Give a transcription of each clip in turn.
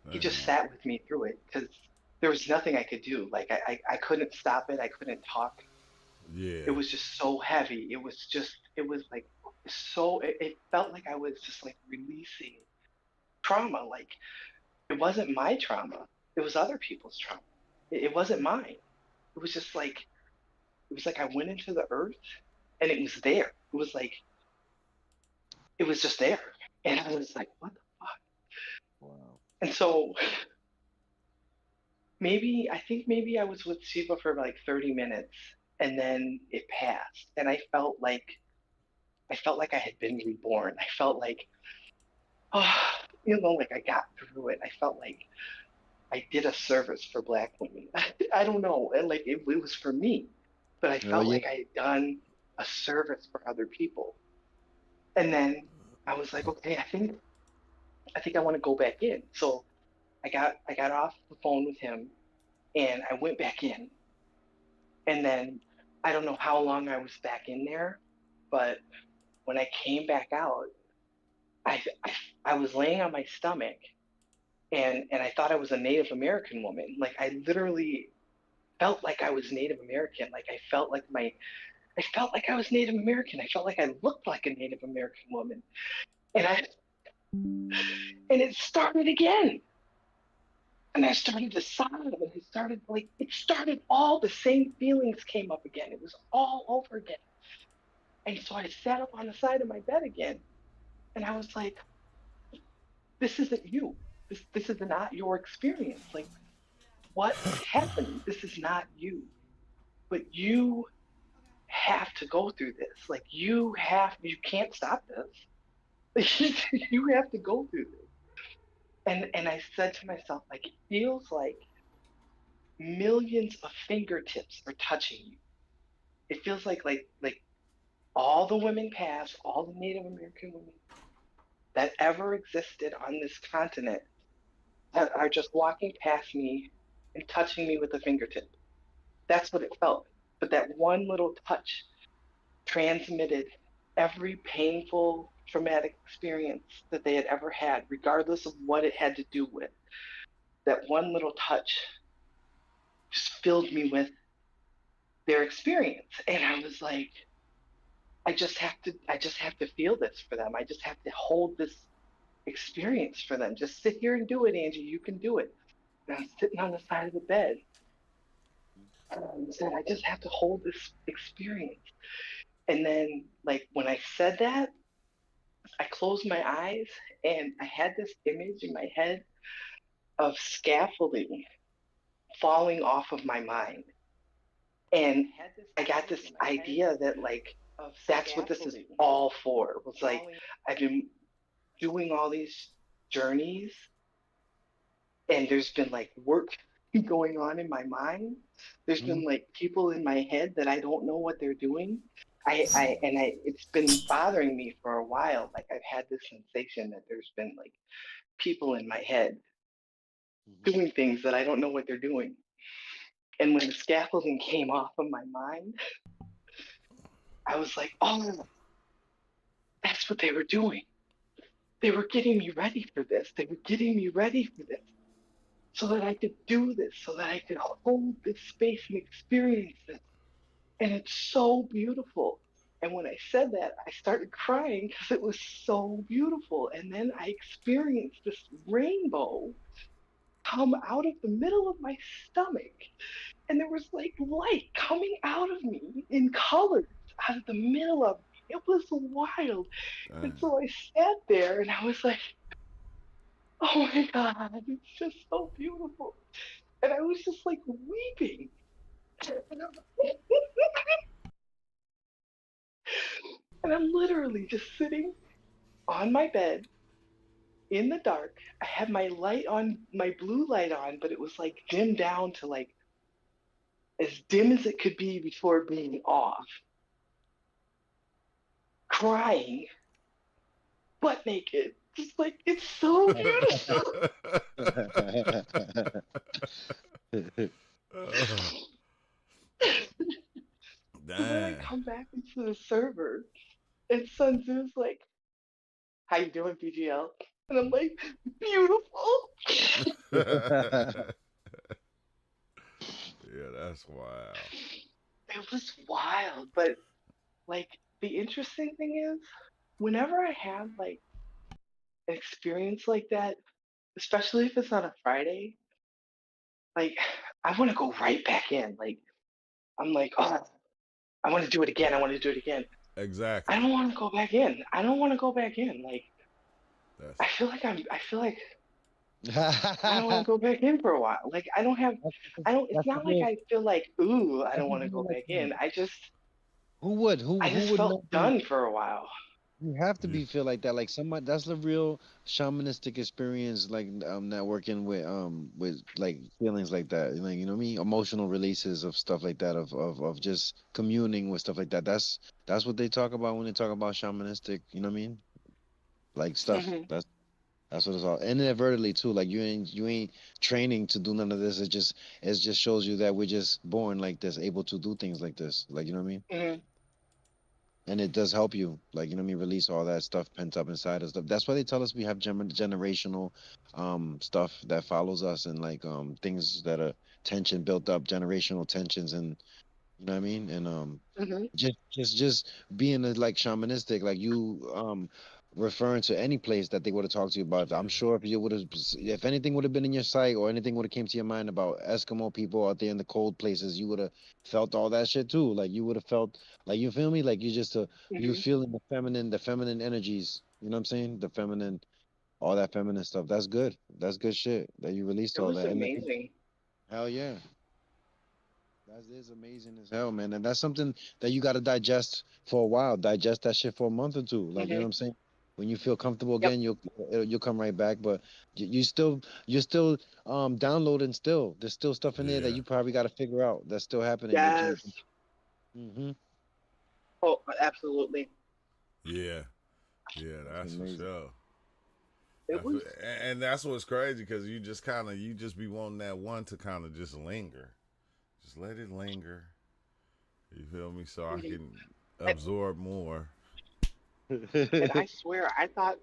he just Man. sat with me through it because there was nothing I could do. Like I couldn't stop it. I couldn't talk. It Yeah. was just so heavy. It was like it felt like I was just like releasing trauma. Like it wasn't my trauma. It was other people's trauma. It wasn't mine. It was just like it was like I went into the earth and it was there. It was just there. And I was like, what the fuck? Wow. And so I think maybe I was with Shiva for like 30 minutes and then it passed. And I felt like I had been reborn. I felt like, oh, like I got through it. I felt like I did a service for Black women. I don't know. And like it was for me, but I Oh felt yeah. like I had done a service for other people. And then I was like, okay, I think I want to go back in. So I got off the phone with him and I went back in. And then I don't know how long I was back in there, but when I came back out, I I was laying on my stomach and I thought I was a Native American woman. Like I literally felt like I was Native American. Like I felt like I was Native American. I felt like I looked like a Native American woman. And I and it started again. And I started to sob and I started like it started all the same feelings came up again. It was all over again. And so I sat up on the side of my bed again and I was like, this isn't you. This is not your experience. Like what is happening? This is not you. But you have to go through this. Like you can't stop this. You have to go through this. And I said to myself, like it feels like millions of fingertips are touching you. It feels like all the women past, all the Native American women that ever existed on this continent that are just walking past me and touching me with a fingertip. That's what it felt. But that one little touch transmitted every painful, traumatic experience that they had ever had, regardless of what it had to do with. That one little touch just filled me with their experience. And I was like, I just have to feel this for them. I just have to hold this experience for them. Just sit here and do it, Angie. You can do it. And I'm sitting on the side of the bed. And I said, I just have to hold this experience. And then, like, when I said that, I closed my eyes and I had this image in my head of scaffolding falling off of my mind. And I got this idea that, like, that's what this is all for. It was like, I've been doing all these journeys and there's been like work going on in my mind. There's Mhm. been like people in my head that I don't know what they're doing. It's been bothering me for a while. Like I've had this sensation that there's been like people in my head Mhm. doing things that I don't know what they're doing. And when the scaffolding came off of my mind, I was like, oh, that's what they were doing. They were getting me ready for this. They were getting me ready for this so that I could do this, so that I could hold this space and experience this. And it's so beautiful. And when I said that, I started crying because it was so beautiful. And then I experienced this rainbow come out of the middle of my stomach. And there was like light coming out of me in colors out of the middle of me. It was wild. And Dang. so I sat there and I was like, oh my God, it's just so beautiful. And I was just like weeping. And I'm literally just sitting on my bed in the dark. I had my light on, my blue light on, but it was like dimmed down to like as dim as it could be before being off, crying, butt naked. Just like, it's so beautiful. Oh, So then I dang. come back into the server and Sun Tzu's like, how you doing, BGL? And I'm like, beautiful. Yeah, that's wild. It was wild, but like the interesting thing is, whenever I have like an experience like that, especially if it's on a Friday, like I want to go right back in. Like I'm like, oh, I want to do it again. I want to do it again. I Exactly. don't want to go back in. I don't want to go back in. Like That's I feel like I don't want to that's go back in for a while. Like I don't. It's that's the not like real. I feel like ooh, I That's don't the want to go real. Like, back in. who would? I Who just would felt not be? done for a while. You have to you. be feel like that. Like somebody. That's the real shamanistic experience. Like networking with like feelings like that. Like you know what I mean. Emotional releases of stuff like that. Of just communing with stuff like that. That's what they talk about when they talk about shamanistic. You know what I mean? Like stuff. Hmm. That's what it's all. Inadvertently too. Like you ain't training to do none of this. It just shows you that we're just born like this, able to do things like this. Like you know what I mean? Hmm. And it does help you, like you know what I mean, release all that stuff pent up inside of stuff. That's why they tell us we have generational stuff that follows us, and like things that are tension built up, generational tensions, and you know what I mean, and Hmm. just being like shamanistic, like you referring to any place that they would have talked to you about. I'm sure if you would have, if anything would have been in your sight or anything would have came to your mind about Eskimo people out there in the cold places, you would have felt all that shit too. Like you would have felt, like you feel me, like you just you Hmm. feeling the feminine energies. You know what I'm saying? The feminine, all that feminine stuff. That's good. That's good shit that you released It all was that. And amazing. hell yeah. That is amazing as hell, man. And that's something that you got to digest for a while. Digest that shit for a month or two. Like, you know what Hmm. I'm saying? When you feel comfortable Yep. again, you'll come right back. But you're still downloading still. There's still stuff in there that Yeah. you probably got to figure out. That's still happening that you. Yes. Mm-hmm. Oh, absolutely. Yeah. Yeah, That's that's for amazing. sure. It was. And that's what's crazy because you just kind of you just be wanting that one to kind of just linger, just let it linger. You feel me? So I Mhm. can And, absorb more. and I swear, I thought,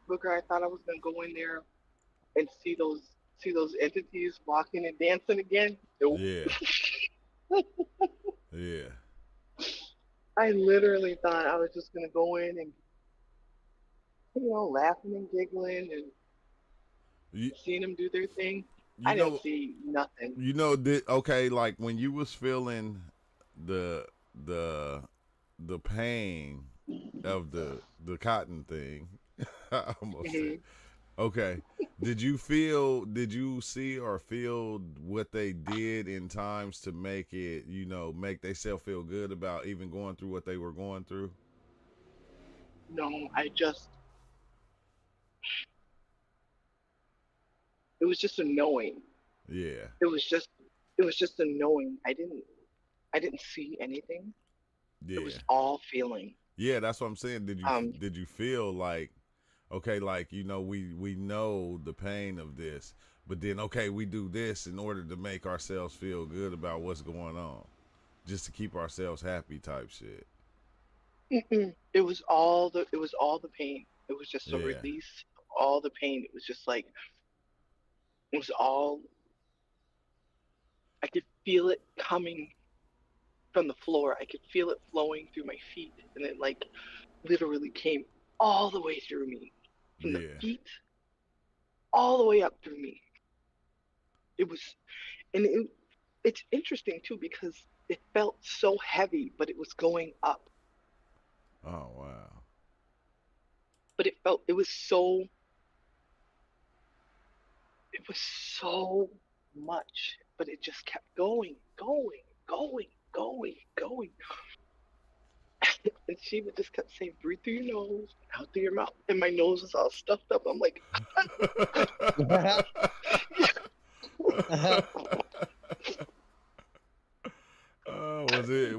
Booker, I thought I was gonna go in there and see those entities walking and dancing again. Nope. Yeah, yeah. I literally thought I was just gonna go in and laughing and giggling and You seeing them do their thing. you I didn't know see nothing. you know did okay like when you was feeling the the the pain of the cotton thing. I almost said Hmm. okay. Did you see or feel what they did in times to make it, make themselves feel good about even going through what they were going through? No, I just it was just a knowing. Yeah. It was just it was just a knowing. I didn't see anything. It was Yeah. all feeling. Yeah, that's what I'm saying. Um, Did you feel like okay, like we know the pain of this, but then okay, we do this in order to make ourselves feel good about what's going on, just to keep ourselves happy type shit. it was all the pain. It was just a Yeah. release of all the pain. It was just like it was all I could feel it coming from the floor. I could feel it flowing through my feet, and it like literally came all the way through me, from the Yeah. feet all the way up through me. It was, and it's interesting too because it felt so heavy, but it was going up. Oh wow. But it was so much, but it just kept going, going, going, going, going. And she would just kept saying, breathe through your nose, out through your mouth. And my nose was all stuffed up. I'm like,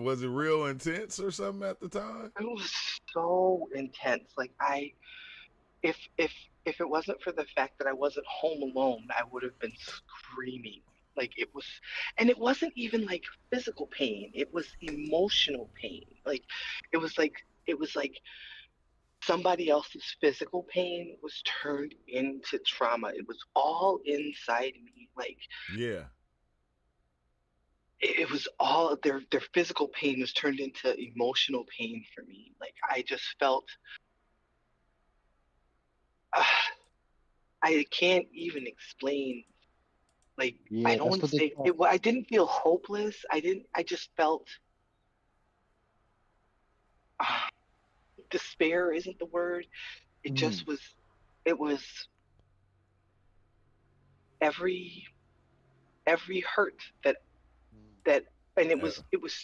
Was it real intense or something at the time? it was so intense. Like if if if it wasn't for the fact that I wasn't home alone, I would have been screaming. Like it was, and it wasn't even like physical pain. It was emotional pain. Like it was like somebody else's physical pain was turned into trauma. It was all inside me. Like Yeah. it was all their physical pain was turned into emotional pain for me. Like I just felt uh, I can't even explain. Like I Yeah, don't that's want to what they say call. it. I didn't feel hopeless. I didn't. I just felt uh, despair isn't the word. It Mm, just was. It was every hurt that and Uh,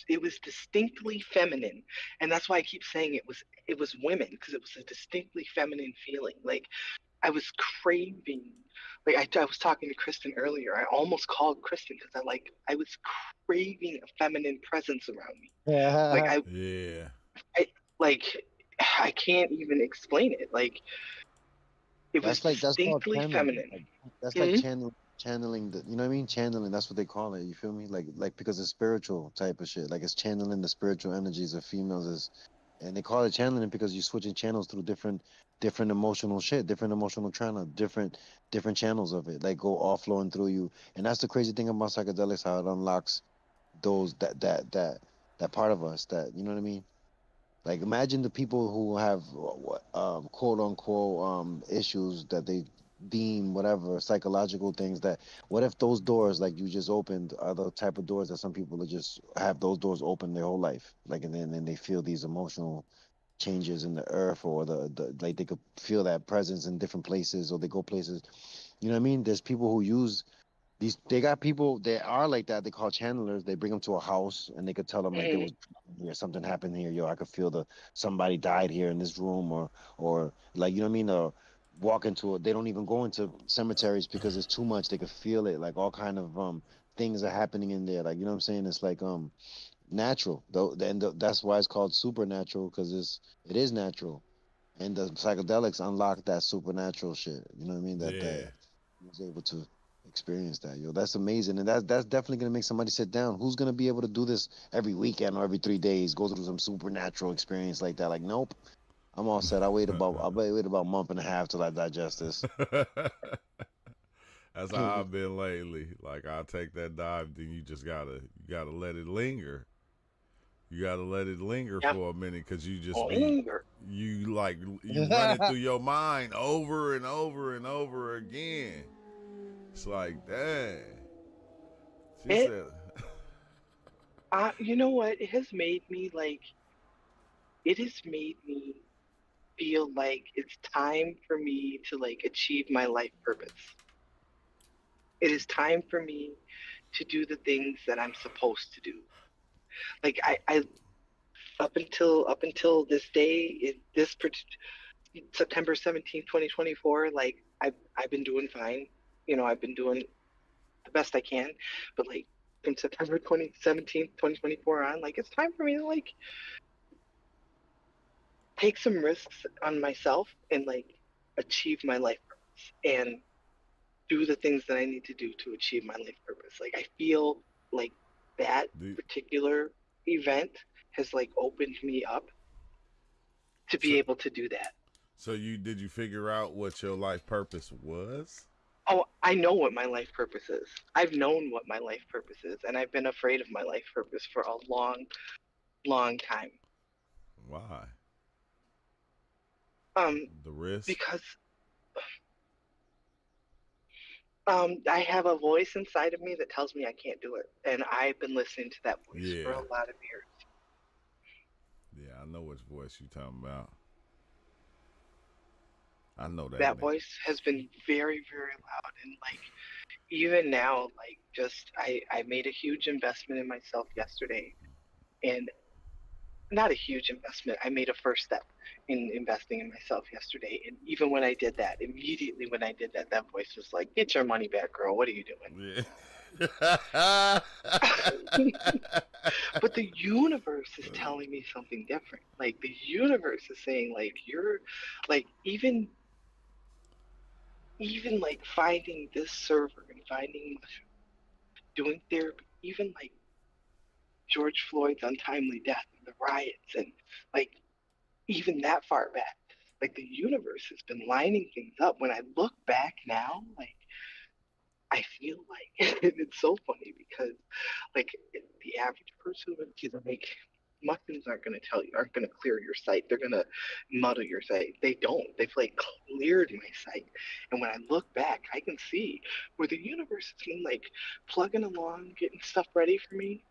it was distinctly feminine, and that's why I keep saying it was women, because it was a distinctly feminine feeling. Like I was craving, like I was talking to Kristen earlier. I almost called Kristen because I was craving a feminine presence around me. Like mm. yeah. I like I can't even explain it. Like it was That's called distinctly channeling. feminine. Like that's like Hmm. channeling the, you know what I mean? Channeling, that's what they call it. You feel me? Like because it's spiritual type of shit. Like it's channeling the spiritual energies of females is, and they call it channeling because you're switching channels through different emotional shit, different emotional channel, different channels of it. Like go all flowing through you. And that's the crazy thing about psychedelics, how it unlocks those that part of us that, you know what I mean? Like imagine the people who have quote unquote issues that they deem whatever psychological things, that what if those doors like you just opened are the type of doors that some people will just have those doors open their whole life, like, and then they feel these emotional changes in the earth, or the like they could feel that presence in different places, or they go places, you know what I mean? There's people who use these, they got people that are like that. They call channelers. They bring them to a house and they could tell them like there Hmm. was here, something happened here. Yo, I could feel somebody died here in this room, or like, you know what I mean? Walk into it. They don't even go into cemeteries because it's too much. They could feel it. Like all kind of things are happening in there. Like, you know what I'm saying? It's like natural though, and that's why it's called supernatural, because it is natural, and the psychedelics unlock that supernatural shit. You know what I mean? That Yeah. was able to experience that. Yo, that's amazing, and that's definitely gonna make somebody sit down. Who's gonna be able to do this every weekend or every 3 days? Go through some supernatural experience like that? Like, nope. I'm all set. I'll wait about a month and a half till I digest this. That's how I've been lately. Like I take that dive, then you gotta let it linger. You gotta let it linger Yeah. for a minute, cause you just be Linger. you run it through your mind over and over and over again. It's like, dang. She It. said, You know what? It has made me feel like it's time for me to like achieve my life purpose. It is time for me to do the things that I'm supposed to do. Like I up until this day, September 17th, 2024, like I've been doing fine. You know, I've been doing the best I can. But like from September 2017, 2024 on, like it's time for me to like take some risks on myself and like achieve my life purpose and do the things that I need to do to achieve my life purpose. Like I feel like that do, particular event has like opened me up to so, be able to do that. so you did you figure out what your life purpose was? Oh, I know what my life purpose is. I've known what my life purpose is, and I've been afraid of my life purpose for a long, long time. Why? Um, The risk? because I have a voice inside of me that tells me I can't do it, and I've been listening to that voice for Yeah. a lot of years. Yeah, I know which voice you talking about. I know that That nigga. voice has been very, very loud, and like even now, like just I made a huge investment in myself yesterday, and not a huge investment. I made a first step in investing in myself yesterday. And even when I did that, immediately when I did that, that voice was like, "Get your money back, girl. What are you Yeah. doing?" But the universe is telling me something different. Like the universe is saying, like, you're like even like finding this server and finding doing therapy, even like George Floyd's untimely death and the riots and like even that far back. like the universe has been lining things up. When I look back now, like I feel like it's so funny because like the average person would be like mushrooms aren't gonna clear your sight. They're gonna muddle your sight. They don't. They've like cleared my sight. And when I look back, I can see where the universe has been like plugging along, getting stuff ready for me.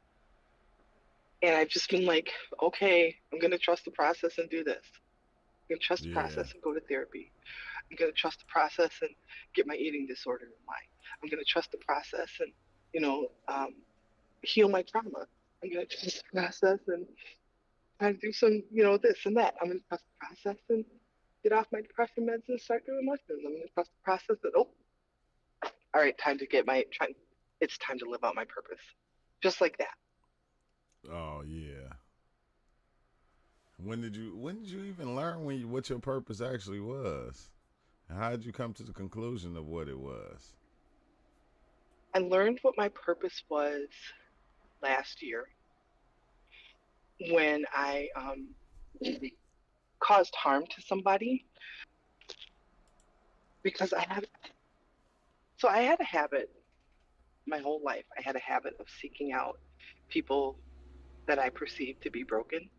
And I've just been like, okay, I'm gonna trust the process and do this. I'm gonna trust the Yeah. process and go to therapy. I'm gonna trust the process and get my eating disorder in line. I'm gonna trust the process and, you know, heal my trauma. I'm gonna trust the process and try to do some, this and that. I'm gonna trust the process and get off my depression meds and start doing mushrooms. I'm gonna trust the process that all right, it's time to live out my purpose. Just like that. Oh yeah. When did you even learn what your purpose actually was? And how did you come to the conclusion of what it was? I learned what my purpose was last year when I caused harm to somebody because I had a habit my whole life. I had a habit of seeking out people that I perceived to be broken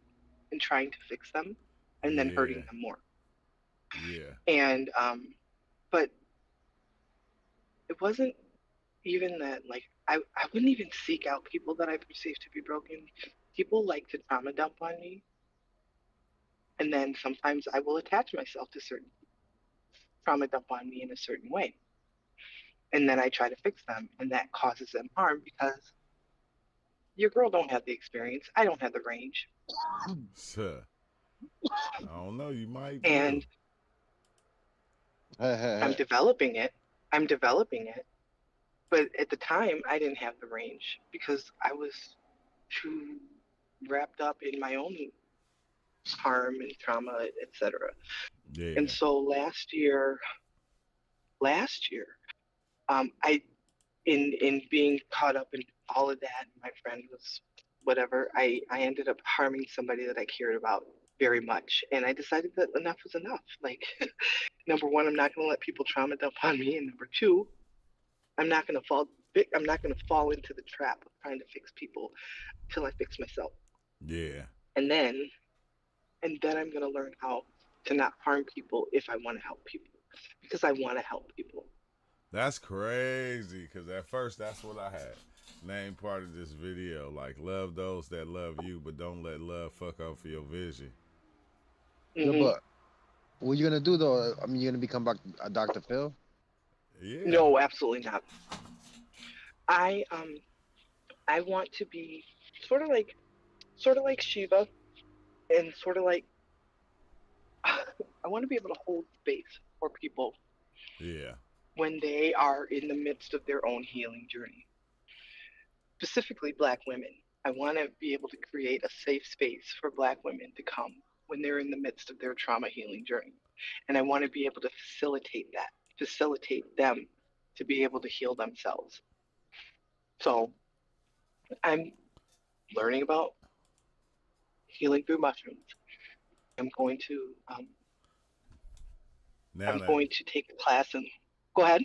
and trying to fix them and then hurting Yeah. them more. Yeah. And but it wasn't even that like I wouldn't even seek out people that I perceived to be broken. People like to trauma dump on me, and then sometimes I will attach myself to certain trauma dump on me in a certain way. And then I try to fix them, and that causes them harm because your girl don't have the experience. I don't have the range. Sir, I don't know. You might do. And I'm developing it. I'm developing it. But at the time, I didn't have the range because I was too wrapped up in my own harm and trauma, etc. And Yeah. so last year, I in being caught up in all of that, my friend was whatever. I ended up harming somebody that I cared about very much, and I decided that enough was enough. Like, number one, I'm not going to let people trauma dump on me, and number two, I'm not going to fall. I'm not going to fall into the trap of trying to fix people till I fix myself, Yeah. and then I'm going to learn how to not harm people if I want to help people because I want to help people. That's crazy. Cause at first that's what I had. Name part of this video. Like love those that love you, but don't let love fuck up for your vision. Yeah, Hmm. but what you gonna do though? I mean, you're gonna become back a Dr. Phil? Yeah. No, absolutely not. I I want to be sort of like Shiva and sort of like I want to be able to hold space for people Yeah. when they are in the midst of their own healing journey. Specifically Black women. I want to be able to create a safe space for Black women to come when they're in the midst of their trauma healing journey. And I want to be able to facilitate them to be able to heal themselves. So I'm learning about healing through mushrooms. I'm going to Now I'm that going to take a class and go ahead.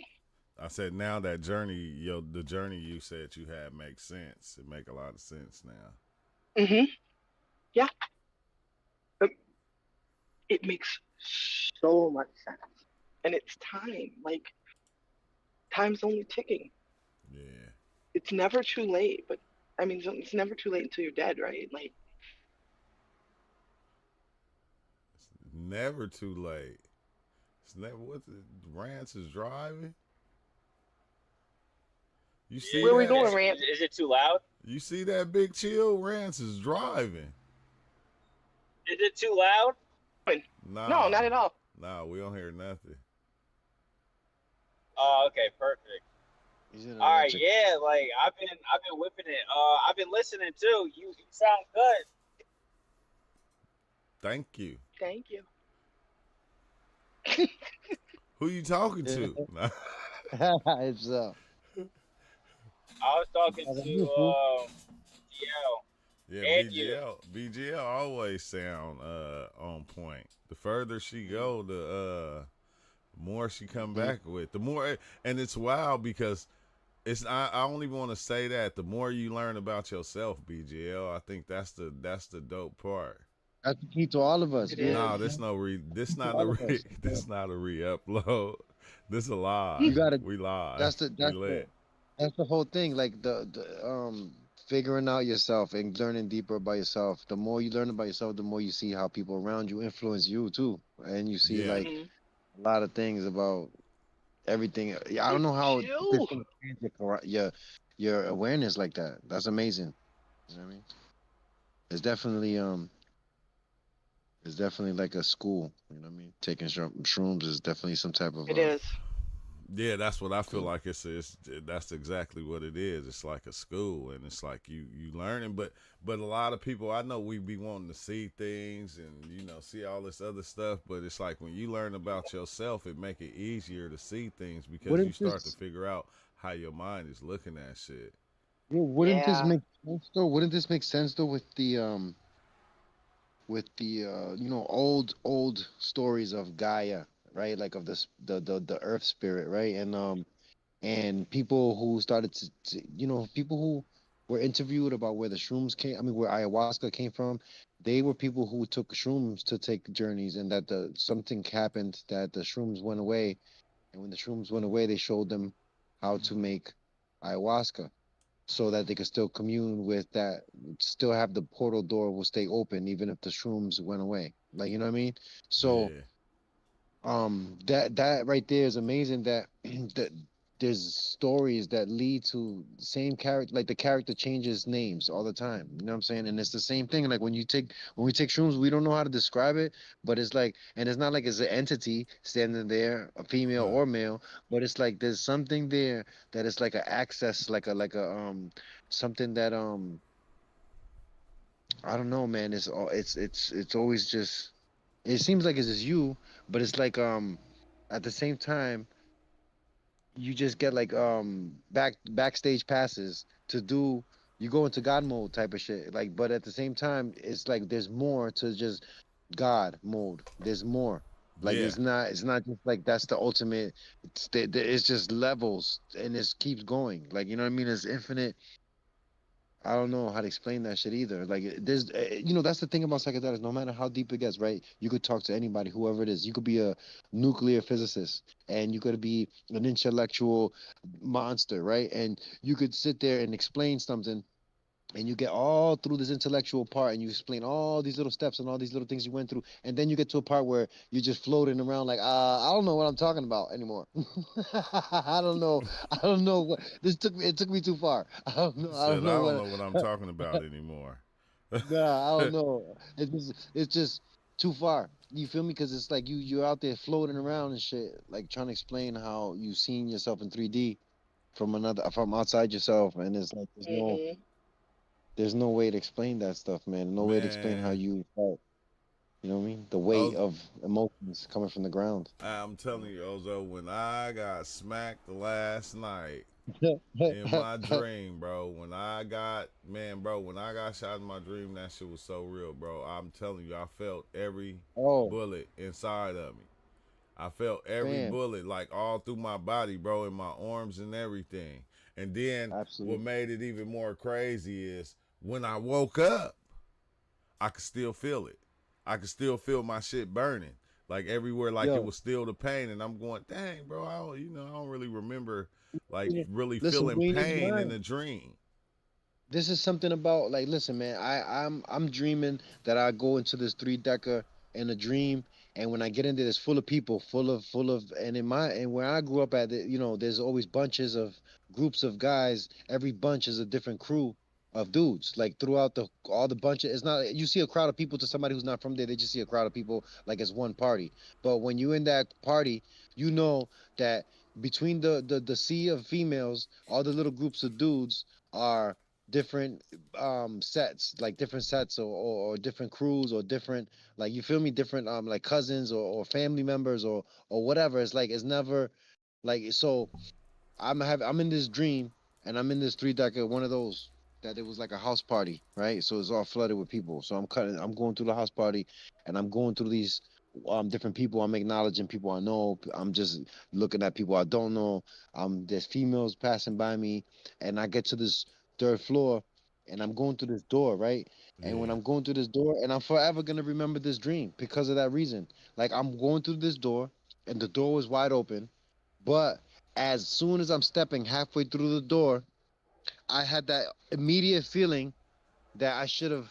I said now that journey, the journey you said you had makes sense. It make a lot of sense now. Hmm. Yeah, it, it makes so much sense, and it's time. Like time's only ticking. Yeah. It's never too late, but I mean, it's never too late until you're dead, right? Like, It's never too late. It's never what the Rance is driving. You see where are we that? going, Is, Rance? is it too loud? You see that big chill? Rance is driving. Is it too loud? No, Nah. not at all. Nah, we don't hear nothing. Oh, okay, perfect. He's in an All right, electric. yeah, like I've been whipping it. I've been listening too. You sound good. Thank you. Thank you. Who you talking to? It's I was talking I was like, to "You fool." DL. Yeah, And you. BGL always sound on point. The further she go, the more she come Mhm. back with. The more, and it's wild because I only want to say that the more you learn about yourself, BGL, I think that's the dope part. That's the key to all of us. It Yeah, Nah, is. that's this the key to not all a of us. this not a re-upload. This a live. You gotta. We live. That's the. We That's the. lit. That's the whole thing. Like the figuring out yourself and learning deeper about yourself. The more you learn about yourself, the more you see how people around you influence you too, and you see Yeah. like Mhm. a lot of things about everything. Yeah, I You don't know how this too. can change your awareness like that. That's amazing. You know what I mean? It's definitely it's definitely like a school. You know what I mean? Taking shrooms is definitely some type of It is. Yeah, that's what I feel like. It's that's exactly what it is. It's like a school, and it's like you learning. But a lot of people I know we be wanting to see things and see all this other stuff. But it's like when you learn about yourself, it make it easier to see things because you wouldn't start to this figure out how your mind is looking at shit. wouldn't this Yeah. make sense though? Wouldn't this make sense though with the old stories of Gaia, right? Like of the earth spirit, right? And people who started people who were interviewed about where the shrooms came, I mean, where ayahuasca came from, they were people who took shrooms to take journeys, and that the something happened that the shrooms went away, and when the shrooms went away, they showed them how to make ayahuasca so that they could still commune with that, still have the portal door will stay open even if the shrooms went away. Like, you know what I mean? So Yeah, that right there is amazing that that there's stories that lead to same character, like the character changes names all the time, you know what I'm saying? And it's the same thing, like when we take shrooms, we don't know how to describe it, but it's like, and it's not like it's an entity standing there, a female huh. or male, but it's like there's something there that is like a access, like a something that I don't know, man. It's always just, it seems like it's just you, but it's like at the same time you just get like backstage passes to do, you go into God mode type of shit. Like, but at the same time, it's like there's more to just God mode. There's more. Like Yeah. it's not just like that's the ultimate. It's just levels and it keeps going. Like, you know what I mean? It's infinite. I don't know how to explain that shit either. Like, there's, that's the thing about psychedelics. No matter how deep it gets, right? You could talk to anybody, whoever it is. You could be a nuclear physicist, and you could be an intellectual monster, right? And you could sit there and explain something, and you get all through this intellectual part, and you explain all these little steps and all these little things you went through, and then you get to a part where you're just floating around like, I don't know what I'm talking about anymore. I don't know. I don't know what this took me. It took me too far. I don't Said I know don't what. know what I'm talking about anymore. Nah, I don't know. It's just too far. You feel me? Because it's like you're out there floating around and shit, like trying to explain how you seen yourself in 3D from outside yourself, and it's like Mhm. there's no way to explain that stuff, man. No way to explain how Man, you felt. You know what I mean? The weight oh, of emotions coming from the ground. I'm telling you, Ozo, when I got smacked last night in my dream, bro, when I got shot in my dream, that shit was so real, bro. I'm telling you, I felt every Oh, bullet inside of me. I felt every fam, bullet like all through my body, bro, in my arms and everything. And then what absolutely. made it even more crazy is when I woke up, I could still feel it. I could still feel my shit burning. Like everywhere, like it Yo, was still the pain. And I'm going, dang, bro, I don't really remember like really listen, feeling we need to pain in learn. the dream. This is something about, like, listen, man, I'm dreaming that I go into this three decker in a dream, and when I get into this, full of people, full of, and where I grew up at, there's always bunches of groups of guys. Every bunch is a different crew of dudes. Like throughout all the bunch it's not, you see a crowd of people, to somebody who's not from there, they just see a crowd of people like it's one party. But when you're in that party, you know that between the sea of females, all the little groups of dudes are different sets, like different sets, or different crews, or different, like, you feel me, different like cousins, or family members, or whatever. It's like it's never like, so I'm in this dream, and I'm in this three decker, one of those, that it was like a house party, right? So it's all flooded with people. So I'm going through the house party, and I'm going through these different people. I'm acknowledging people I know. I'm just looking at people I don't know. There's females passing by me, and I get to this third floor, and I'm going through this door, right? And when Yeah. I'm going through this door, and I'm forever gonna remember this dream because of that reason. Like I'm going through this door, and the door was wide open, but as soon as I'm stepping halfway through the door, I had that immediate feeling that I should have,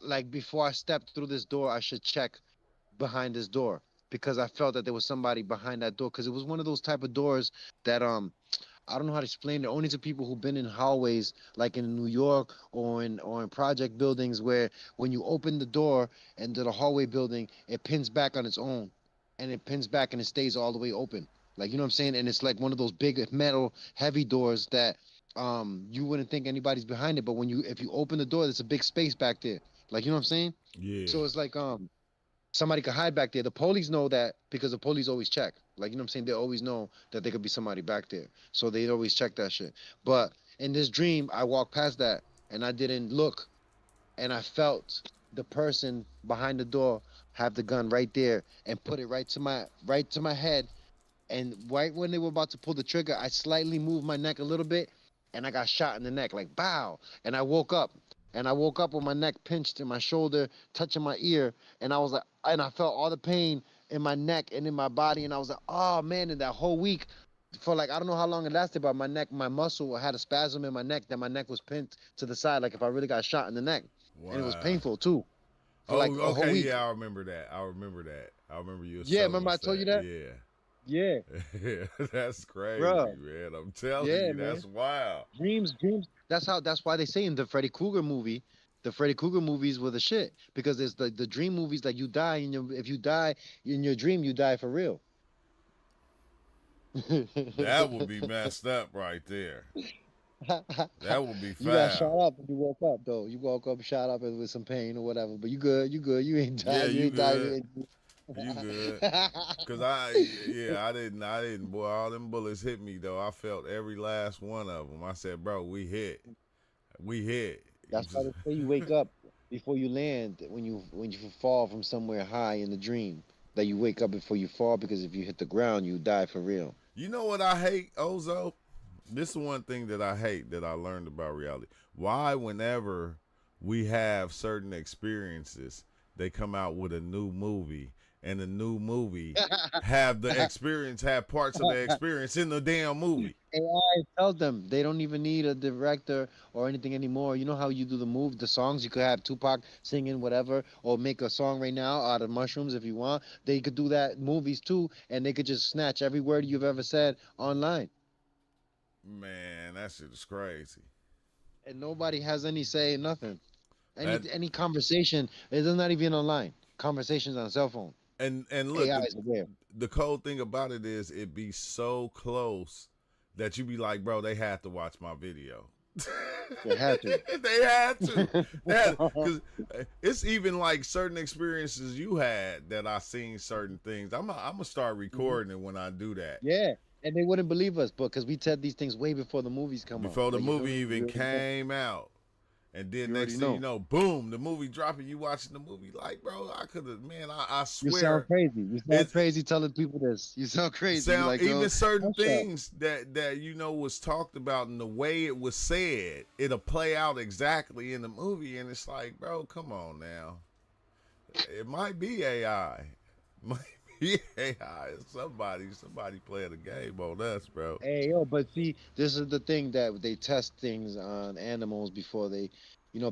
like, before I stepped through this door, I should check behind this door because I felt that there was somebody behind that door because it was one of those type of doors that I don't know how to explain it. Only to people who've been in hallways, like in New York or in project buildings, where when you open the door into the hallway building, it pins back on its own, and it pins back and it stays all the way open. Like you know what I'm saying? And it's like one of those big metal heavy doors that you wouldn't think anybody's behind it, but when you if you open the door, there's a big space back there. Like you know what I'm saying? Yeah. So it's like somebody could hide back there. The police know that because the police always check. Like you know what I'm saying? They always know that there could be somebody back there. So they always check that shit. But in this dream, I walked past that and I didn't look and I felt the person behind the door have the gun right there and put it right to my head. And right when they were about to pull the trigger, I slightly moved my neck a little bit and I got shot in the neck, like bow. And I woke up. And I woke up with my neck pinched and my shoulder touching my ear. And I was like, and I felt all the pain in my neck and in my body. And I was like, oh man, and that whole week, for like, I don't know how long it lasted, but my neck, my muscle had a spasm in my neck that my neck was pinned to the side, like if I really got shot in the neck. And it was Wow. painful too, for Oh, like a whole okay. week. Yeah, I remember that. I remember that. I remember you was Yeah, telling remember I us told you that. that? Yeah. Yeah, Yeah, that's crazy, bro. man. I'm telling Yeah, you, man. that's wild. Dreams. That's why they say in the Freddy Krueger movie, the Freddy Krueger movies were the shit because it's the dream movies like you die in your if you die in your dream you die for real. That would be messed up right there. That would be You got foul. shot up when you woke up though. You woke up shot up with some pain or whatever, but you good. You good. You ain't Yeah, died. You you ain't died. good. You good. Cause yeah, I didn't, boy, all them bullets hit me though. I felt every last one of them. I said, bro, we hit. That's why they say you wake up before you land when you fall from somewhere high in the dream. That you wake up before you fall because if you hit the ground, you die for real. You know what I hate, Ozo? This is one thing that I hate that I learned about reality. Why, whenever we have certain experiences, they come out with a new movie, and the new movie have parts of the experience in the damn movie. AI tells them they don't even need a director or anything anymore. You know how you do the songs. You could have Tupac singing whatever, or make a song right now out of mushrooms if you want. They could do that movies too, and they could just snatch every word you've ever said online, Man, that shit is crazy. and nobody has any say, nothing. That Any conversation, it's not even online. Conversations on a cell phone. and look, AI is aware. the cold thing about it is it be so close that you be like, bro, they had to watch my video. They have to. They had to. Because it's even like certain experiences you had that I seen certain things. I'm gonna start Mhm. recording it when I do that. Yeah, and they wouldn't believe us, but because we said these things way before the movies come out. Before the Like you feel movie me? even came out. And then You already next thing you know. know, boom, the movie dropping, you watching the movie like, bro, I could have, man, I You sound swear. crazy. You sound It's crazy telling people this. You sound crazy. You sound like, even yo, certain hush up. things that was talked about and the way it was said, it'll play out exactly in the movie, and it's like, bro, come on now. It might be AI. Might be AI. Somebody playing a game on us, bro. Hey, yo, but see, this is the thing that they test things on animals before they,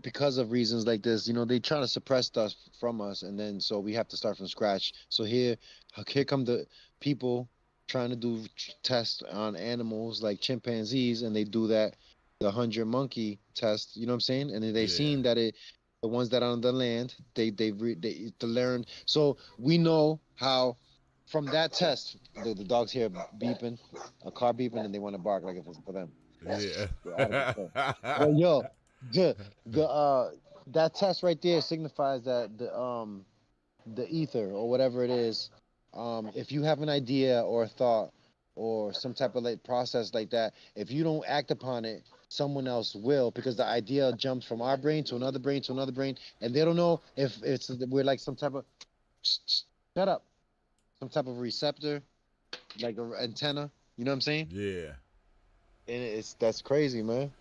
because of reasons like this, they try to suppress stuff from us, and then so we have to start from scratch. So here come the people trying to do tests on animals like chimpanzees, and they do the 100 monkey test. You know what I'm saying? And then they Yeah. seen that the ones that are on the land, they to learn. So we know how from that test, the dogs hear beeping, a car beeping, and they want to bark like if it's for them. Yeah. They're out of control. But yo, the the that test right there signifies that the ether or whatever it is, if you have an idea or a thought, or some type of like process like that, if you don't act upon it, someone else will, because the idea jumps from our brain to another brain to another brain, and they don't know if it's we're like some type of shut up, some type of receptor, like a antenna. You know what I'm saying? Yeah. And it's that's crazy, man.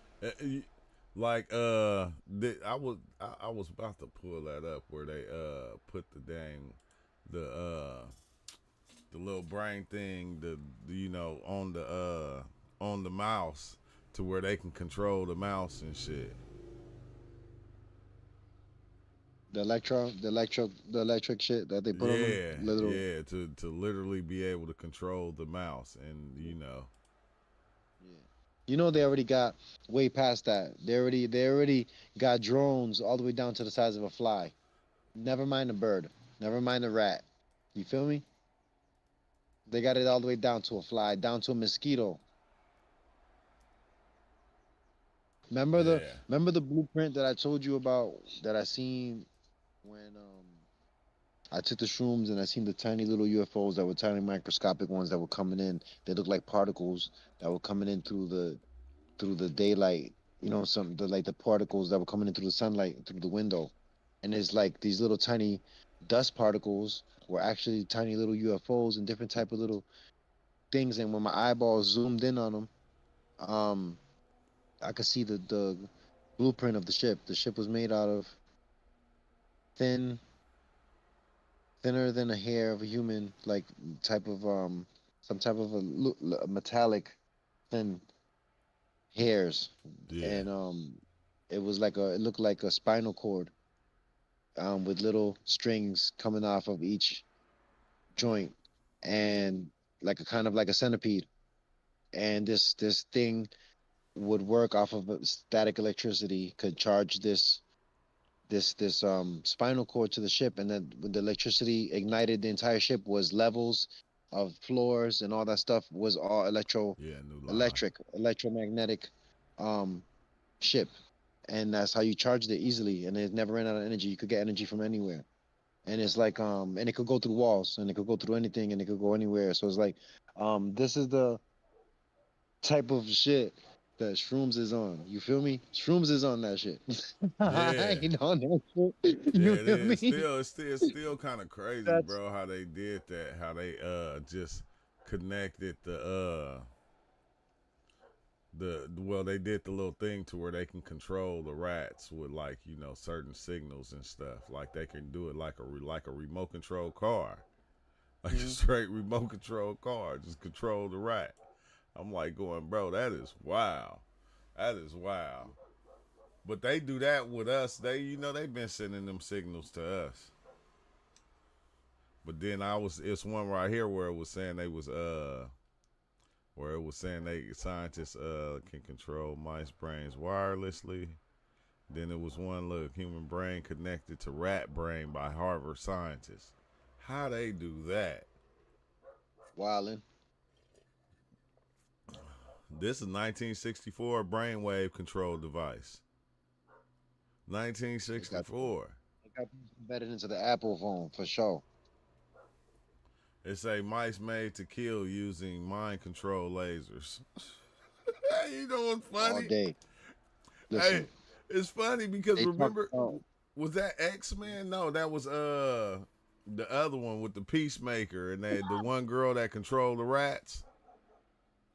Like I was about to pull that up where they put the the little brain thing the on the mouse to where they can control the mouse and shit. The electric shit that they put on them, Yeah, little. yeah, to literally be able to control the mouse and Yeah. You know they already got way past that. They already got drones all the way down to the size of a fly. Never mind a bird. Never mind a rat. You feel me? They got it all the way down to a fly, down to a mosquito. yeah, Remember the blueprint that I told you about that I seen when I took the shrooms and I seen the tiny little UFOs that were tiny microscopic ones that were coming in. They looked like particles that were coming in through the daylight. You know, some the like the particles that were coming in through the sunlight through the window, and it's like these little tiny dust particles were actually tiny little UFOs and different type of little things. And when my eyeballs zoomed in on them, um, I could see the blueprint of the ship. The ship was made out of thin, thinner than a hair of a human, like type of some type of a metallic thin hairs, yeah, and it was like it looked like a spinal cord, with little strings coming off of each joint, and like a kind of like a centipede. And this thing would work off of static electricity, could charge this spinal cord to the ship, and then when the electricity ignited the entire ship, was levels of floors and all that stuff was all yeah. New line. electromagnetic um ship, and that's how you charged it easily, and it never ran out of energy. You could get energy from anywhere, and it's like and it could go through walls, and it could go through anything, and it could go anywhere. So it's like this is the type of shit that shrooms is on. You feel me? Shrooms is on that shit. I Yeah, ain't on that shit. yeah. You It feel is me? still kind of crazy, That's bro. How they did that? How they just connected the well they did the little thing to where they can control the rats with like certain signals and stuff, like they can do it like like a remote control car, like a Mhm. straight remote control car, just control the rat. I'm like going, bro, that is wow, that is wow. But they do that with us. They've been sending them signals to us. But then it's one right here where it was saying they scientists can control mice brains wirelessly. Then it was one look, human brain connected to rat brain by Harvard scientists. How they do that? wildin'. This is 1964 brainwave control device. They got 1964. they got these embedded into the Apple phone for sure. It's a mice made to kill using mind control lasers. You know what's All funny? day. Hey, Listen, it's funny because they talk remember, about was that X Men? No, that was the other one with the Peacemaker and the one girl that controlled the rats.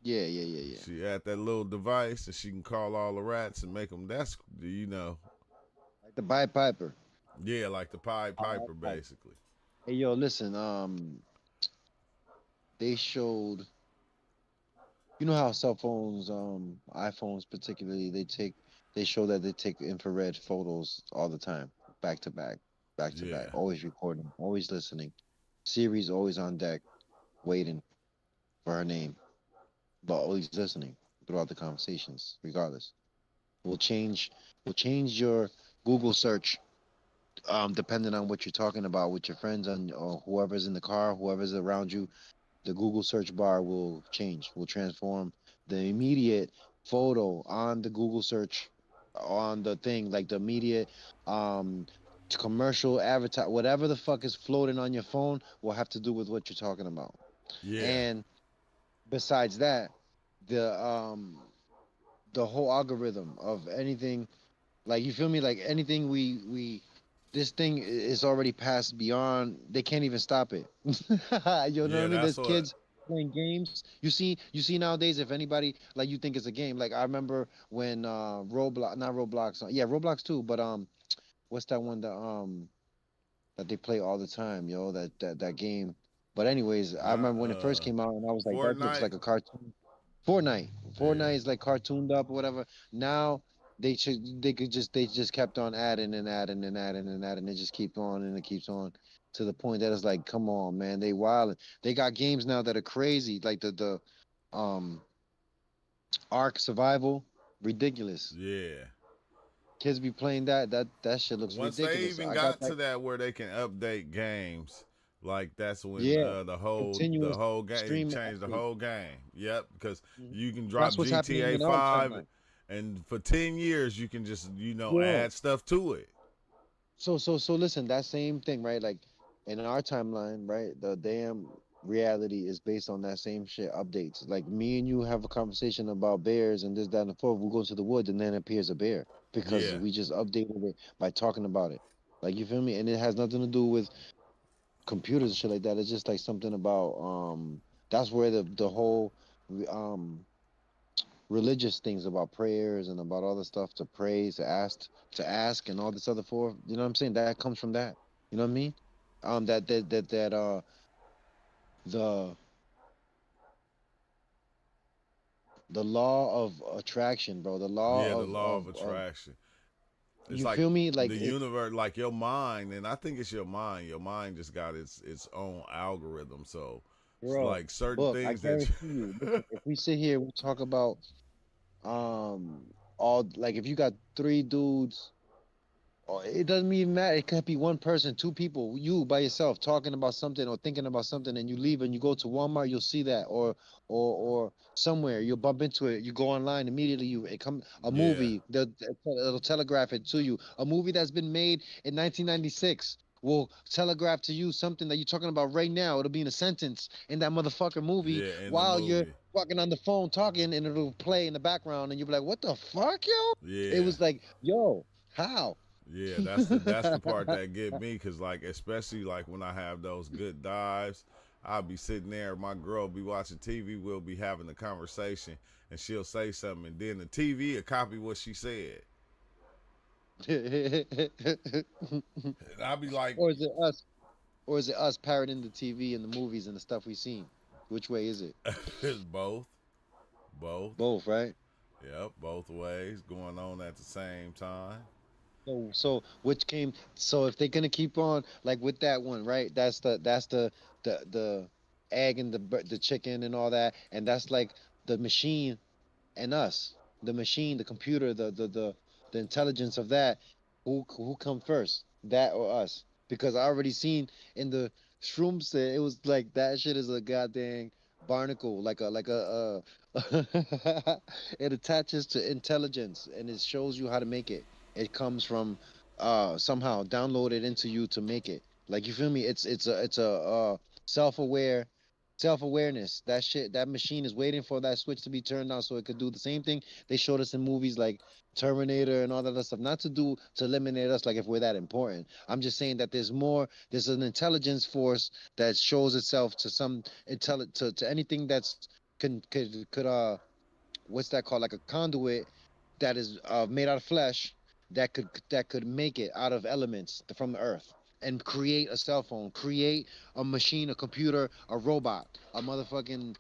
yeah, yeah, yeah, yeah. She had that little device and she can call all the rats and make them. Like the Pied Piper. Yeah, like the Pied Pied Piper Piper. basically. Hey yo, listen, they showed, you know how cell phones, iPhones particularly, they show that they take infrared photos all the time, back to back, back to back, Yeah, always recording, always listening. Siri's always on deck, waiting for her name, but always listening throughout the conversations, regardless. Will change will change your Google search, depending on what you're talking about with your friends and or whoever's in the car, whoever's around you. The Google search bar will change, will transform the immediate photo on the Google search on the thing, like the immediate um commercial advertise, whatever the fuck is floating on your phone will have to do with what you're talking about. yeah, And besides that, the um the whole algorithm of anything, like you feel me, like anything we this thing is already passed beyond. They can't even stop it. You know what I Yeah, mean? that's There's what. kids playing games. You see nowadays, if anybody like you think it's a game. Like I remember when Roblox, not Roblox, yeah, Roblox too, but what's that one that they play all the time, yo? That game. But anyways, I Not remember when it first came out, and I was like, that looks Fortnite. like a cartoon. Fortnite. Yeah. Fortnite is like cartooned up or whatever. Now they just kept on adding and adding and adding and adding. It just keep on and it keeps on to the point that it's like, come on, man, they wild. They got games now that are crazy, like the um Ark Survival, ridiculous. Yeah. Kids be playing that shit looks Once they ridiculous. even I got got that. to that where they can update games, like that's when Yeah, the continuous whole game stream changed the update. whole game. Yep, because Mhm. you can drop That's what's happening GTA in our 5, timeline. and for 10 years you can just Yeah. add stuff to it. So listen, that same thing, right? Like in our timeline, right? The damn reality is based on that same shit updates. Like me and you have a conversation about bears and this, that, and the fourth. We go to the woods and then appears a bear because Yeah, we just updated it by talking about it. Like you feel me? And it has nothing to do with computers and shit like that. It's just like something about that's where the whole um religious things about prayers and about all the stuff to praise, to ask and all this other for, you know what I'm saying? That comes from that. You know what I mean? That the the law of attraction, bro. The yeah, law the of law of attraction. It's you like feel me? Like the it universe, like your mind, and I think it's your mind. Your mind just got its own algorithm. So it's bro, like certain book, I things that guarantee you, listen, if we sit here we talk about um all like if you got three dudes. Oh, it doesn't even matter. It could be one person, two people, you by yourself talking about something or thinking about something, and you leave and you go to Walmart, you'll see that, or somewhere you'll bump into it. You go online immediately. It come a yeah, movie. It'll telegraph it to you. A movie that's been made in 1996 will telegraph to you something that you're talking about right now. It'll be in a sentence in that motherfucker movie yeah, in the while you're movie. fucking on the phone talking, and it'll play in the background, and you'll be like, "What the fuck, yo?" It Yeah. was like, "Yo, how?" Yeah, that's the part that get me, cause like especially like when I have those good dives, I'll be sitting there, my girl be watching TV, we'll be having a conversation, and she'll say something, and then the TV will copy what she said, and I'll be like, Or is it us? Or is it us parroting the TV and the movies and the stuff we've seen? Which way is it? it's both, both, Both, right? yep, both ways going on at the same time. So which came? So if they're gonna keep on like with that one, right? That's the egg and the chicken and all that, and that's like the machine and us, the machine, the computer, the intelligence of that. Who come first, that or us? Because I already seen in the shrooms that it was like that shit is a goddamn barnacle, it attaches to intelligence and it shows you how to make it. It comes from somehow downloaded into you to make it. Like you feel me? It's a self-aware self-awareness. That shit, that machine is waiting for that switch to be turned on so it could do the same thing they showed us in movies like Terminator and all that other stuff. Not to eliminate us like if we're that important. I'm just saying that there's an intelligence force that shows itself to some to anything that's could what's that called, like a conduit that is made out of flesh that could make it out of elements from the earth and create a cell phone, create a machine, a computer, a robot, a motherfucking,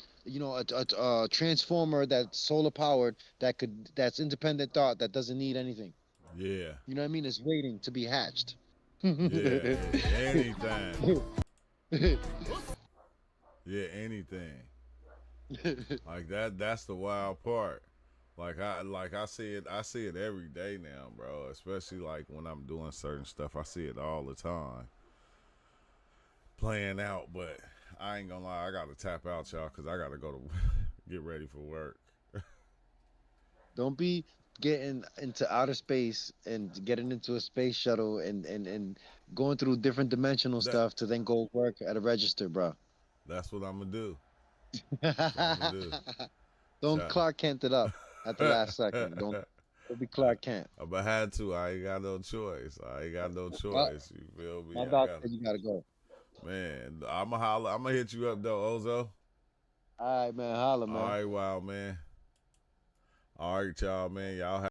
a transformer that's solar powered that's independent thought that doesn't need anything. Yeah, You know what I mean? It's waiting to be hatched. yeah, anything, yeah, anything. Like that's the wild part. I see it every day now, bro. Especially like when I'm doing certain stuff, I see it all the time playing out. But I ain't gonna lie, I gotta tap out, y'all, because I gotta go to get ready for work. Don't be getting into outer space and getting into a space shuttle and going through different dimensional That stuff to then go work at a register, bro. that's what I'm gonna do. Something to do. Don't Shout- Clark Kent it up at the last second. Don't be Clark Kent. I had to. I ain't got no choice. I ain't got no choice. You feel me? My I dog got, said you gotta go. man, I'ma holler. I'ma hit you up though, Ozo. All right, man. Holla, man. All right, wow, man. All right, y'all, man. Y'all have